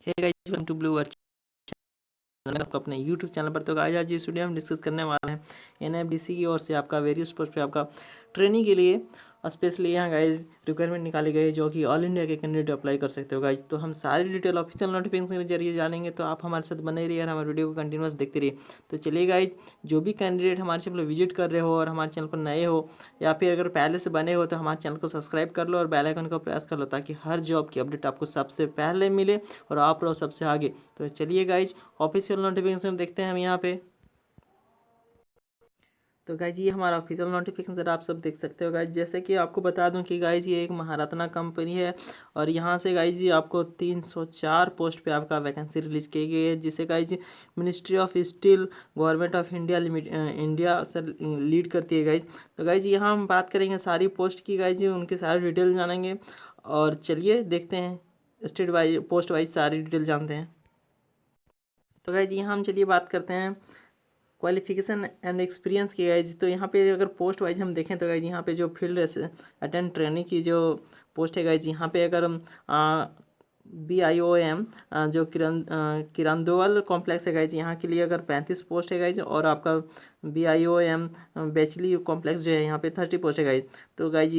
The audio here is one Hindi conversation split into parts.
Hey guys, welcome to blue word channel आपको अपने यूट्यूब चैनल पर। तो गाइस आज इस वीडियो में डिस्कस करने वाले हैं एनएफडीसी की ओर से आपका वेरियस पोस्ट पे आपका ट्रेनिंग के लिए स्पेशली यहाँ गाइस रिक्वायरमेंट निकाली गई है, जो कि ऑल इंडिया के कैंडिडेट अप्लाई कर सकते हो गाइस। तो हम सारी डिटेल ऑफिशियल नोटिफिकेशन के जरिए जानेंगे, तो आप हमारे साथ बने रहिए और हमारे वीडियो को कंटिन्यूस देखते रहिए। तो चलिए गाइस, जो भी कैंडिडेट हमारे चैनल पर विजिट कर रहे हो और हमारे चैनल पर नए हो या फिर अगर पहले से बने हो, तो हमारे चैनल को सब्सक्राइब कर लो और बेल आइकन को प्रेस कर लो, ताकि हर जॉब की अपडेट आपको सबसे पहले मिले और आप रहो सबसे आगे। तो चलिए गाइज, ऑफिशियल नोटिफिकेशन देखते हैं हम यहाँ पे। तो गाइज ये हमारा ऑफिशियल नोटिफिकेशन आप सब देख सकते हो गाइज। जैसे कि आपको बता दूं कि गाइज ये एक महारत्ना कंपनी है और यहाँ से गाइज ये आपको 304 पोस्ट पे आपका वैकेंसी रिलीज की गई है, जिसे guys ministry of steel government of India India से लीड करती है गाइज। तो गाइज यहाँ हम बात करेंगे सारी पोस्ट की गाइज, उनके सारे डिटेल जानेंगे और चलिए देखते हैं स्टेट वाइज पोस्ट वाइज सारी डिटेल जानते हैं। तो गाइज यहाँ हम चलिए बात करते हैं क्वालिफिकेशन एंड एक्सपीरियंस की गाइज। तो यहाँ पे अगर पोस्ट वाइज हम देखें तो गाइज यहाँ पे जो फील्ड अटेंड ट्रेनिंग की जो पोस्ट है गाइज, यहाँ पे अगर हम BIOM जो किरंदुआल कॉम्प्लेक्स है गाइज, यहाँ के लिए अगर 35 पोस्ट है गाइज, और आपका BIOM बेचली कॉम्प्लेक्स जो है यहाँ पे 30 पोस्ट है गाइज। तो गाइज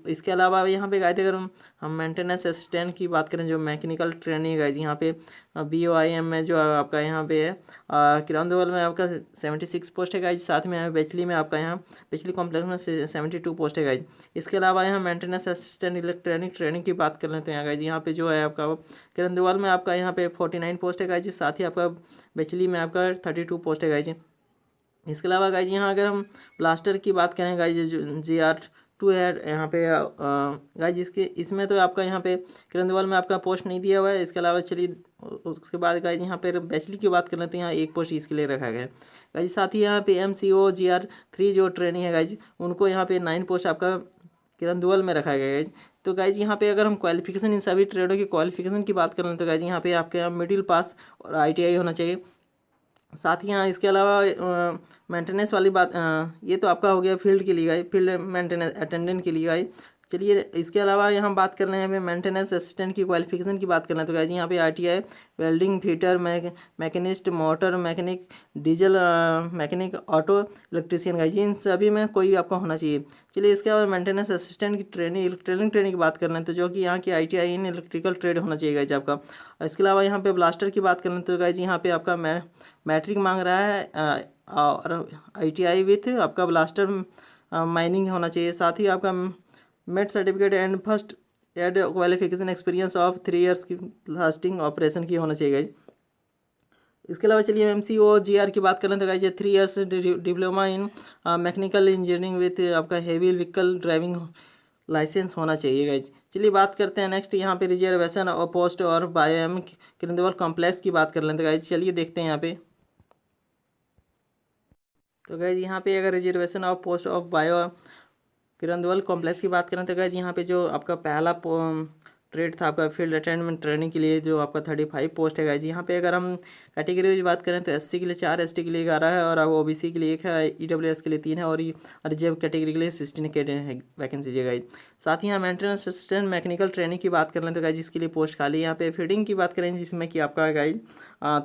इसके अलावा यहाँ पे गाइज अगर हम मेंटेनेंस असिस्टेंट की बात करें, जो मैकेनिकल ट्रेनिंग है गाइज, यहाँ पे BOIM में जो आपका यहाँ पे है किरंदुआल में आपका 76 पोस्ट है गाइज। साथ में बेचली में आपका यहाँ बेचली कॉम्प्लेक्स में 72 पोस्ट है गाइज। इसके अलावा यहाँ मेंटेनेंस असिस्टेंट इलेक्ट्रॉनिक ट्रेनिंग की बात कर लेते हैं यहाँ गाइज, यहाँ पे जो है आपका किरंदुआल में आपका यहाँ पे 49 पोस्ट है गाइज। साथ ही आपका बेचली में आपका 32 पोस्ट है गाइज। इसके अलावा गाइज यहाँ अगर हम ब्लास्टर की बात करें गाइज, जो GR2 है यहाँ पे गाइज, इसमें तो आपका यहाँ पे किरंदुआल में आपका पोस्ट नहीं दिया हुआ है। इसके अलावा चलिए उसके बाद गाइज यहाँ पे बैचलर की बात कर लेते हैं, यहाँ एक पोस्ट इसके लिए रखा गया है गाइज। साथ ही यहाँ पे MCO GR3 जो ट्रेनिंग है गाइज, उनको यहाँ पे 9 पोस्ट आपका किरंदुआल में रखा गया है गाइज। तो गाइज यहाँ पे अगर हम क्वालिफिकेशन इन सभी ट्रेडों की क्वालिफिकेशन की बात करें तो गाइज यहाँ पे आपके यहाँ मिडिल पास और ITI होना चाहिए। साथ ही यहाँ इसके अलावा मेंटेनेंस वाली बात ये तो आपका हो गया फील्ड के लिए, फील्ड मेंटेनेंस अटेंडेंट के लिए। चलिए इसके अलावा यहाँ बात कर रहे हैं मेंटेनेंस असिस्टेंट की क्वालिफिकेशन की बात करना है। तो गाइज यहाँ पे ITI welding fitter machinist motor mechanic diesel mechanic auto electrician guys, इन सभी में कोई भी आपका होना चाहिए। चलिए इसके बाद मेंटेनेंस असिस्टेंट की ट्रेनिंग इलेक्ट्रिकल ट्रेनिंग की बात कर रहे हैं, तो जो कि यहाँ की ITI इन इलेक्ट्रिकल ट्रेड होना चाहिए गाइज आपका। इसके अलावा यहाँ पे ब्लास्टर की बात करें तो गाइज यहाँ पे आपका मैट्रिक मांग रहा है और ITI विथ आपका ब्लास्टर माइनिंग होना चाहिए। साथ ही आपका mate certificate and first aid qualification experience of 3 years की लास्टिंग ऑपरेशन की होना चाहिए गाइज। इसके अलावा चलिए MCO GR की बात करें तो guys 3 years diploma in mechanical engineering with आपका हेवी व्हीकल ड्राइविंग लाइसेंस होना चाहिए गाइज। चलिए बात करते हैं नेक्स्ट यहाँ पे रिजर्वेशन और पोस्ट और BIOM किरंदुआल कॉम्प्लेक्स की बात कर लेते हैं गाइज। चलिए देखते हैं यहाँ पे। तो गाइज यहाँ पे अगर reservation of post of Kirandul complex की बात करें तो गाइज यहाँ पे जो आपका पहला ट्रेड था आपका फील्ड अटेंडेंट ट्रेनिंग के लिए, जो आपका 35 पोस्ट है गाइज। यहाँ पे अगर हम कैटेगरी की बात करें तो SC के लिए 4, ST के लिए 11 है और OBC के लिए 1 है, EWS के लिए 3 है और रिजर्व कैटेगरी के लिए 16 वैकेंसी है गाइज। साथ ही यहाँ मेंटेनेंस असिस्टेंट मैकेनिकल ट्रेनिंग की बात कर लें तो गाइज इसके लिए पोस्ट खाली। यहाँ पे फीडिंग की बात करें जिसमें कि आपका गाइज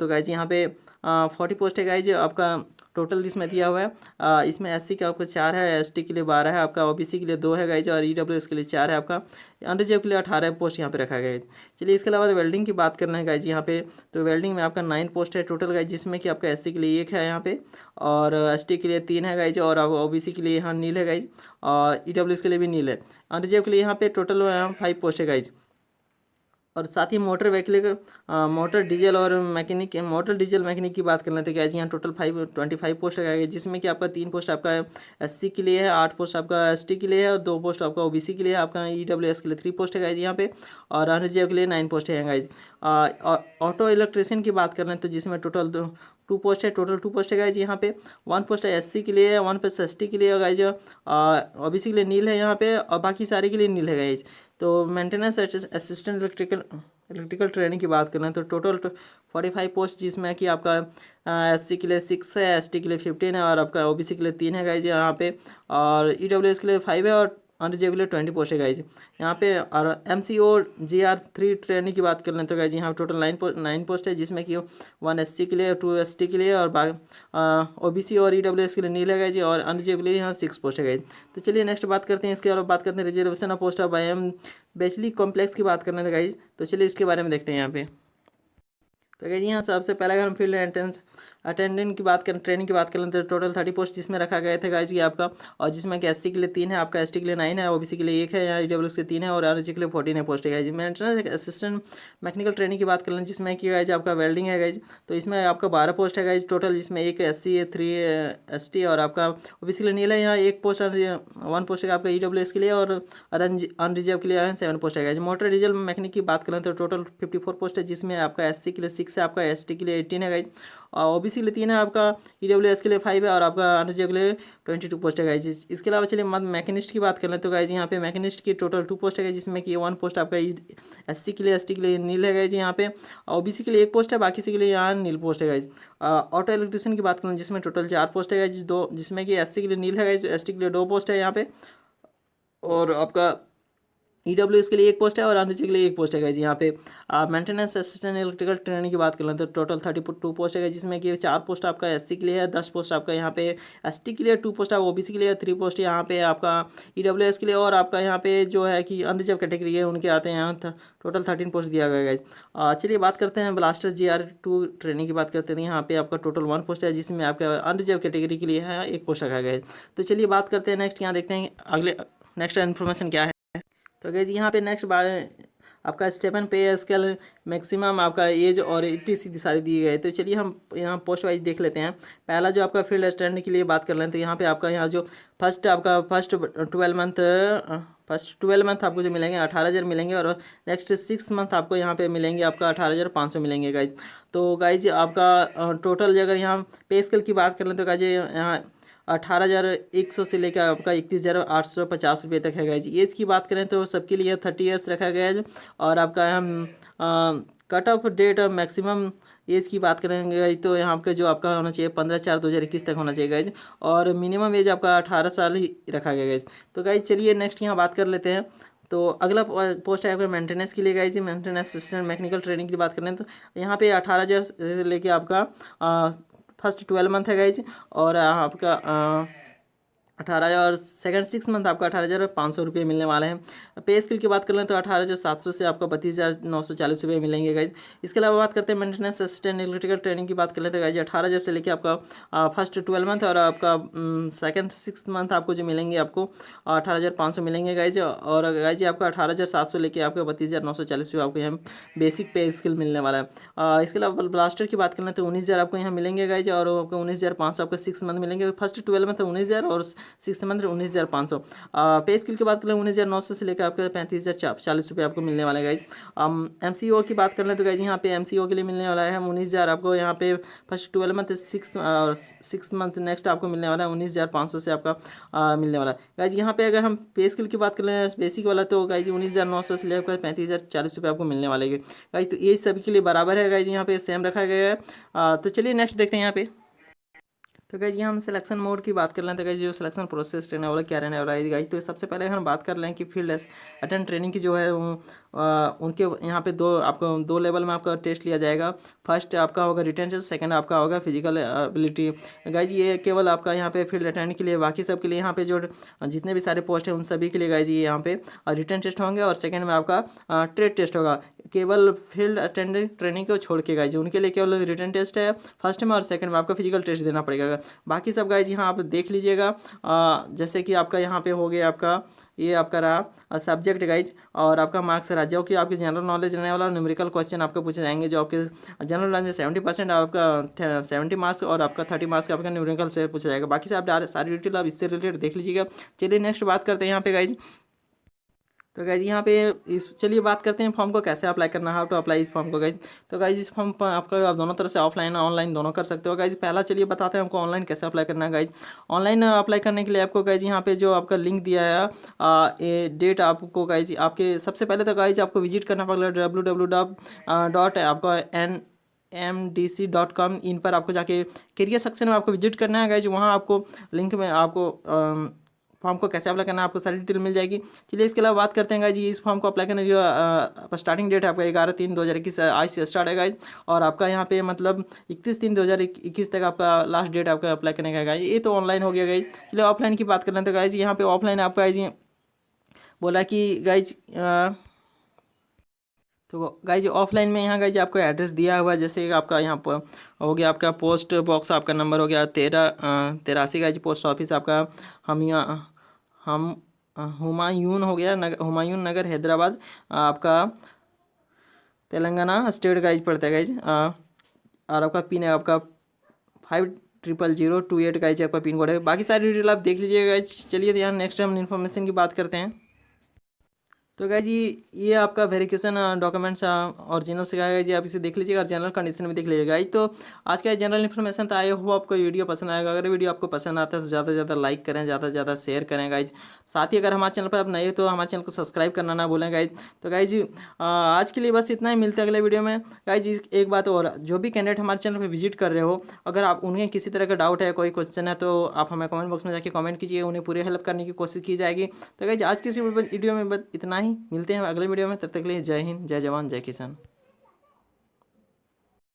तो गाइज यहाँ पे 40 पोस्ट है गाइज आपका टोटल जिसमें दिया हुआ है। इसमें SC का आपका 4 है, ST के लिए 12 है, आपका OBC के लिए 2 है गाइज और EWS के लिए 4 है, आपका अनरिजर्व के लिए 18 पोस्ट यहाँ पे रखा गया है। चलिए इसके अलावा वेल्डिंग की बात करना है गाइज यहाँ पे, तो वेल्डिंग में आपका 9 पोस्ट है टोटल गाइज, जिसमें कि आपका SC के लिए 1 है यहाँ पे और ST के लिए 3 है गाइज और OBC के लिए यहाँ नील है गाइज और EWS के लिए भी नील है। अनरिजर्व के लिए यहाँ पे टोटल 5 पोस्ट है गाइज। और साथ ही motor vehicle motor diesel mechanic की बात कर लेते हैं गाइज। यहाँ टोटल 25 पोस्ट है, जिसमें कि आपका 3 पोस्ट आपका SC के लिए है, 8 पोस्ट आपका ST के लिए है और 2 पोस्ट आपका OBC के लिए है, आपका EWS के लिए 3 पोस्ट है गाइज यहाँ पे और अनरिजर्व के लिए 9 पोस्ट है गाइज। ऑटो इलेक्ट्रीशियन की बात कर रहे हैं तो जिसमें टोटल 2 पोस्ट है, टोटल 2 पोस्ट है गाइज। यहाँ पे 1 पोस्ट है SC के लिए, 1 पोस्ट ST के लिए गाइज, OBC के लिए नील है यहाँ पे और बाकी सारे के लिए नील है गाइज। तो मेंटेनेंस असिस्टेंट इलेक्ट्रिकल ट्रेनिंग की बात करें तो टोटल 45 पोस्ट, जिसमें कि आपका SC के लिए 6 है, ST के लिए 15 है और आपका OBC के लिए 3 है गाइज यहाँ पे और EWS के लिए 5 है और अनरिजर्व 20 पोस्ट है गाइज यहाँ पे। और MCO GR3 ट्रेनिंग की बात कर लें तो गाइज यहाँ टोटल 9 पोस्ट है, जिसमें कि 1 SC के लिए, 2 ST के लिए और OBC और EWS के लिए नील है गाइज, और अनरिजर्व के लिए यहाँ 6 पोस्ट है गाइज। तो चलिए नेक्स्ट बात करते हैं, इसके अलावा बात करते हैं reservation of post of IIM Bacheli complex की बात करने थे गाइज। तो चलिए इसके बारे में देखते हैं यहाँ पे। तो गाइज यहाँ सबसे पहले अगर हम फील्ड अटेंडेंट की बात करें, ट्रेनिंग की बात करें, तो टोटल 30 पोस्ट जिसमें रखा गया था गाइज ये आपका, और जिसमें कि SC के लिए 3 है, आपका ST के लिए 9 है, OBC के लिए 1 है, यहाँ EWS के 3 है, और RG के लिए 14 है पोस्ट है guys. Maintenance assistant mechanical training की बात कर लें, जिसमें कि गाइज आपका वेल्डिंग है गाइज, तो इसमें आपका 12 पोस्ट है गाइज टोटल, जिसमें 1 SC है, 3 ST और आपका OBC के लिए नील है, यहाँ 1 पोस्ट 1 पोस्ट है आपका EWS के लिए, और अनरिजर्व के लिए 7 पोस्ट है गाइज। मोटर डीजल मैकेनिक की बात करें तो टोटल 54 पोस्ट है, जिसमें आपका SC के लिए 6 है, आपका ST के लिए 18 है गाइज, और OBC के लिए 3 है, आपका EWS के लिए 5 है, और आपका अनरिजर्व के लिए 22 पोस्ट है गाइज। इसके अलावा चलिए मैकेनिस्ट की बात कर लें तो गाइज यहाँ पे मैकेनिस्ट की टोटल 2 पोस्ट है, जिसमें कि 1 पोस्ट आपका SC के लिए, ST के लिए नील है गाइज यहाँ पे, OBC के लिए 1 पोस्ट है, बाकी से के लिए यहाँ नील पोस्ट है गाइज। ऑटो इलेक्ट्रिशियन की बात करें, जिसमें टोटल 4 पोस्ट है गाइज, जिसमें कि SC के लिए नील है गाइज, ST के लिए 2 पोस्ट है यहाँ पे, और आपका EWS के लिए 1 पोस्ट है, और अनरिजर्व के लिए 1 पोस्ट है गाइज यहाँ पे। मेंटेनेंस असिस्टेंट इलेक्ट्रिकल ट्रेनिंग की बात कर लें तो टोटल 32 पोस्ट है, जिसमें कि 4 पोस्ट आपका SC के लिए है, 10 पोस्ट आपका यहाँ पे ST के लिए, 2 पोस्ट आप OBC के लिए, 3 पोस्ट यहाँ पे आपका EWS के लिए, और आपका यहाँ पे जो है कि अनरिजर्व कैटेगरी है उनके आते हैं यहाँ टोटल 13 पोस्ट दिया गया गाइज। चलिए बात करते हैं ब्लास्टर GR2 ट्रेनिंग की बात करते हैं, यहाँ पे आपका टोटल 1 पोस्ट है, जिसमें आपका अनरिजर्व कैटेगरी के लिए है 1 पोस्ट रखा गया है। तो चलिए बात करते हैं नेक्स्ट, यहाँ देखते हैं अगले नेक्स्ट इन्फॉर्मेशन क्या है। तो गाइज यहाँ पे नेक्स्ट आपका स्टेपन पे स्केल मैक्सिमम आपका एज और ETC सारी दिए गए। तो चलिए हम यहाँ पोस्ट वाइज देख लेते हैं। पहला जो आपका फील्ड असिस्टेंट के लिए बात कर लें तो यहाँ पे आपका यहाँ जो फर्स्ट 12 मंथ आपको जो मिलेंगे 18,000 मिलेंगे, और नेक्स्ट 6 मंथ आपको यहाँ पे मिलेंगे आपका 18,500 मिलेंगे गाइज। तो गाइज आपका टोटल अगर यहाँ पे स्केल की बात कर लें तो गाइज यहाँ 18,100 से लेकर आपका 21,850 रुपये तक है गाइज। एज की बात करें तो सबके लिए 30 ईयर्स रखा गया है, और आपका हम cut off date maximum age की बात करेंगे तो यहाँ पे जो आपका होना चाहिए 15/4/2021 तक होना चाहिए गाइज, और मिनिमम एज आपका 18 साल ही रखा गया गाइज। तो गाइज चलिए नेक्स्ट यहाँ बात कर लेते हैं। तो अगला पोस्ट है आपका मेंटेनेंस के लिए guys, maintenance assistant mechanical training की बात करें तो यहाँ पे 18,000 से लेके आपका फर्स्ट 12 मंथ है गाइज, और आपका 18,000 और सेकंड 6 मंथ आपका 18,500 रुपये मिलने वाले हैं। पे स्केल की बात कर लें तो 18,700 से आपका 32,940 रुपये मिलेंगे गाइज। इसके अलावा बात करते हैं मेंटेनेंस असिस्टेंट इलेक्ट्रिकल ट्रेनिंग की बात कर लेते हैं गाइज, 18,000 से लेकर आपका फर्स्ट 12 मंथ और आपका सेकंड 6 मंथ आपको जो मिलेंगे आपको 18,500 मिलेंगे गाइज, और गाइज आपका 18,700 लेके आपका 32,940 रुपये आपको यहाँ बेसिक पे स्केल मिलने वाला है। इसके अलावा ब्लास्टर की बात कर लें तो 19,000 आपको यहाँ मिलेंगे गाइज, और आपको 19,500 आपको 6 मंथ मिलेंगे। फर्स्ट 12 मंथ 19,000 और 6 मंथ 19,500। पे स्केल की बात करें 19,900 से लेकर आपके 35,040 रुपये आपको मिलने वाला है गाइज। MCO की बात कर लें तो गाइज यहाँ पे MCO के लिए मिलने वाला है 19,000 आपको यहाँ पे फर्स्ट 12 मंथ 6 मंथ नेक्स्ट आपको मिलने वाला है 19,500 से आपका मिलने वाला है गाइज। यहाँ पे अगर हम पे स्केल की बात कर लें बेसिक वाला तो गाइज 19,900 से लेकर 35,040 रुपये आपको मिलने वाले गाइज। तो ये सभी के लिए बराबर है गाइज, यहाँ पे सेम रखा गया है। तो चलिए नेक्स्ट देखते हैं यहाँ पे। तो गाइज यहाँ हम सिलेक्शन मोड की बात कर लें तो गाइज जो सिलेक्शन प्रोसेस रहने वाला क्या रहने वाला है गाइज। तो सबसे पहले हम बात कर लें कि फील्ड अटेंड ट्रेनिंग की जो है उनके यहाँ पे आपको 2 लेवल में आपका टेस्ट लिया जाएगा। फर्स्ट आपका होगा रिटन टेस्ट, सेकंड आपका होगा फिजिकल एबिलिटी गाइज। ये केवल आपका यहाँ पे फील्ड अटेंड के लिए, बाकी सब के लिए यहाँ पे जो जितने भी सारे पोस्ट हैं उन सभी के लिए गाइज ये यहाँ पे रिटन टेस्ट होंगे, और सेकेंड में आपका ट्रेड टेस्ट होगा। केवल फील्ड अटेंडेंट ट्रेनिंग को छोड़ के गाइज उनके लिए केवल रिटन टेस्ट है फर्स्ट में, और सेकंड में आपका फिजिकल टेस्ट देना पड़ेगा। बाकी सब गाइज यहाँ आप देख लीजिएगा। जैसे कि आपका यहाँ पे हो गया आपका ये आपका रहा सब्जेक्ट गाइज, और आपका मार्क्स रहा जो कि आपकी जनरल नॉलेज रहने वाला न्यूमेरिकल क्वेश्चन आपको पूछे जाएंगे, जो आपके जनरल नॉलेज में 70% आपका 70 मार्क्स और आपका 30 मार्क्स आपका न्यूमेरिकल से पूछा जाएगा। बाकी से आप सारी डिटेल आप इससे रिलेटेड देख लीजिएगा। चलिए नेक्स्ट बात करते हैं यहाँ पे गाइज। तो गाइज यहाँ पे चलिए बात करते हैं फॉर्म को कैसे अप्लाई करना है, हाउ टू अप्लाई इस फॉर्म को गाइज। तो गाइज इस फॉर्म पर आपका आप दोनों तरह से ऑफलाइन ऑनलाइन दोनों कर सकते हो गाइज। पहला चलिए बताते हैं आपको ऑनलाइन कैसे अप्लाई करना है गाइज। ऑनलाइन अप्लाई करने के लिए आपको गाइज यहाँ पे जो आपका लिंक दिया है ये डेट आपको गाइज आपके सबसे पहले तो गाइज आपको विजिट करना पड़ेगा www.mdc.com। इन पर आपको जाके करियर सेक्शन में आपको विजिट करना है गाइज। वहाँ आपको लिंक में आपको फॉर्म को कैसे अप्लाई करना है आपको सारी डिटेल मिल जाएगी। चलिए इसके अलावा बात करते हैं गाइज इस फॉर्म को अप्लाई करने की जो स्टार्टिंग डेट है आपका 11/3/2021 आज से स्टार्ट है गाइज। और आपका यहाँ पे मतलब 31/3/2021 तक आपका लास्ट डेट आपका अप्लाई करने का गाइज। ये तो ऑनलाइन हो गया गाइज। चलिए ऑफलाइन की बात कर लें तो गाइज यहाँ पे ऑफलाइन आपका गाइज बोला कि गाइज तो गाइज ऑफलाइन में यहाँ गाइज आपको एड्रेस दिया हुआ है, जैसे आपका यहाँ पर हो गया आपका पोस्ट बॉक्स आपका नंबर हो गया 83 गाइज पोस्ट ऑफिस आपका हम हम हुमायूं हो गया हुमायूं नगर हैदराबाद आपका तेलंगाना स्टेट गाइज पड़ता है गाइज। और आपका पिन है आपका 500028 गाइज आपका पिन कोड है। बाकी सारी डिटेल आप देख लीजिएगा गाइज। चलिए तो यहाँ नेक्स्ट हम इन्फॉर्मेशन की बात करते हैं। तो गाइज ये आपका वेरिफिकेशन डॉक्यूमेंट्स ओरिजिनल से गाइज जी आप इसे देख लीजिएगा और जनरल कंडीशन भी देख लीजिएगा गाइज। तो आज का जनरल इन्फॉर्मेशन था, आई होप आपको वीडियो पसंद आएगा। अगर वीडियो आपको पसंद आता है तो ज़्यादा से ज़्यादा लाइक करें, ज़्यादा से ज़्यादा शेयर करें गाइज। साथ ही अगर हमारे चैनल पर आप नए हो तो हमारे चैनल को सब्सक्राइब करना ना भूलें गाइज। तो गाइज आज के लिए बस इतना ही, मिलते हैं अगले वीडियो में गाइज। एक बात और, जो भी कैंडिडेट हमारे चैनल पर विजिट कर रहे हो, अगर आप उन्हें किसी तरह का डाउट है, कोई क्वेश्चन है, तो आप हमें कमेंट बॉक्स में जाके कमेंट कीजिए, उन्हें पूरी हेल्प करने की कोशिश की जाएगी। तो गाइज आज की इस वीडियो में बस इतना ही, मिलते हैं अगले वीडियो में। तब तक के लिए जय हिंद, जय जवान, जय किसान।